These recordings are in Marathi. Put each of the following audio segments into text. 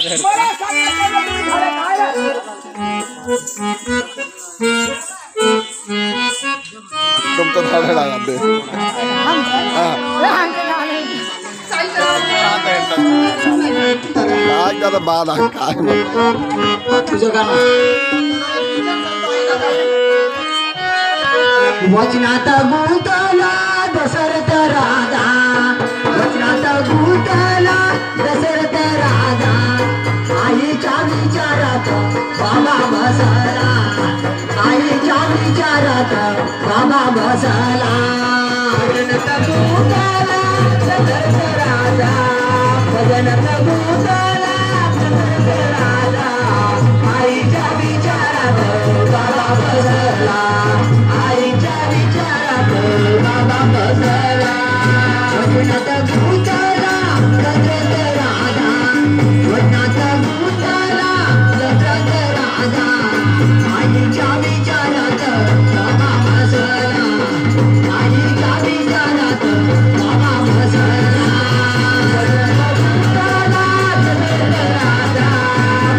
मला सांगितलं तुम्ही झालं काय तुमचं झालं लागते काय करा बाद आहे काय तुझं गाणं वचनात गुंतला दशरथ राजा वचनात गुंतला दशरथ राजा आईच्या विचारात बाबा बसला आईच्या विचारात बाबा बसला वचनात गुंतला दशरथ राजा वचनात गुंतला दशरथ राजा आईच्या विचारात बाबा बसला आईच्या विचारात बाबा बसला वचनात गुंतला दशरथ राजा वचनात गुंतला दशरथ राजा आईच्या विचारात बाबा बसला आईच्या विचारात बाबा बसला वचनात गुंतला दशरथ राजा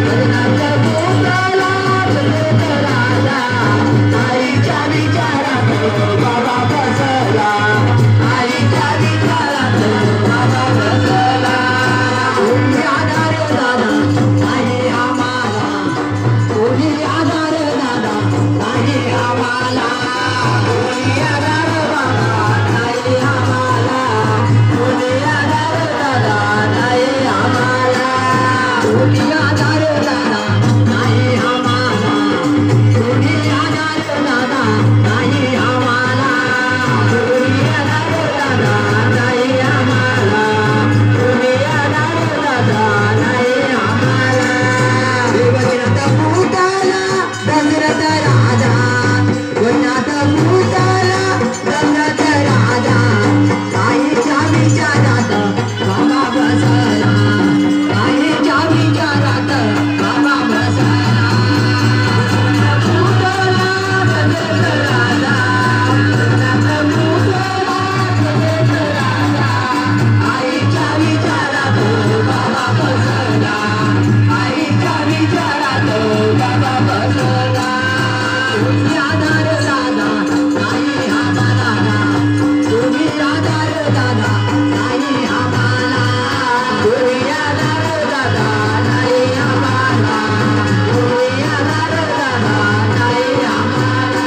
वचनात गुंतला दशरथ राजा आईच्या विचारात बाबा बसला आईच्या विचारात बाबा बसला कोणी आधार दादा नाही आम्हाला कोणी आधार दादा नाही आम्हाला कोणी आधार बाबा नाही आम्हाला कोणी आधार दादा नाही आम्हाला कोणी आधार दादा नाही आम्हाला कोणी आधार दादा नाही आम्हाला कोणी आधार दादा नाही आम्हाला कोणी आधार दादा नाही आम्हाला वचनात गुंतला दशरथ राजा वचनात गुंतला दशरथ राजा आईच्या विचारात बाबा बसला आईच्या विचारात बाबा बसला गुंतला दशरथ राजा वचनात गुंतला दशरथ राजा आईच्या विचारात बाबा बसला आईच्या विचारात बाबा बसला कोणी आधार दादा नाही आम्हाला कोणी आधार दादा नाही आम्हाला कोणी आधार दादा नाही आम्हाला कोणी आधार दादा नाही आम्हाला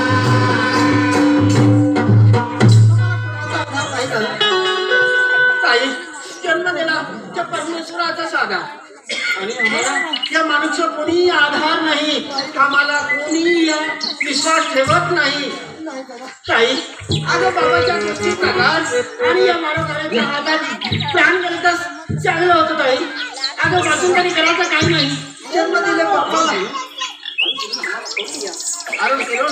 ताई जन्म दिला त्या परमेश्वराचा साधा आणि आम्हाला या माणूसचा कोणी आधार नाही आम्हाला कोणी विश्वास ठेवत नाही ताई अगं बाबाच्या गोष्टी प्रकाश आणि या माणसाच्या हातात प्लॅन करतच चांगलं होतं ताई अगं वाचून तरी करायचं काही नाही जन्म दिले बाप्पाला अरुण किरण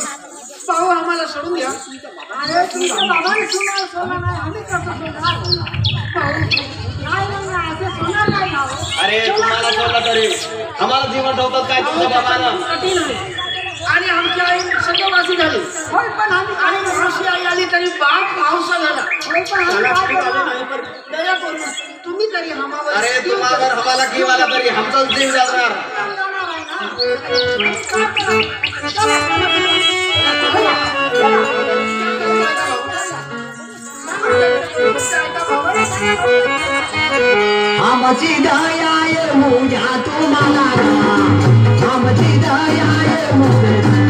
पाहू आम्हाला सोडून द्या अरे तुमच्या बाबाने सोडा नाही आम्ही कसं सोडणार नाही असं सोडणार नाही ना अरे तुम्हाला सोडलं तरी आम्हाला जीवन ठेवतात काय तुमच्या बाबानं कठीण आहे आणि आमची आई सगळवासी झाली होय पण आम्ही आणि मावशी आई आली तरी बाप मावसा झाला होय पण आम्ही त्याला काय पीक आलं करणार? नाही पण दया करून तुम्ही तरी हमावर अरे तुम्हाला अगर हमाला किवाला तरी आमचाच जीव जाणार आमची दया ये मुझ्या तुम्हाला आमची दया ये मुझ्या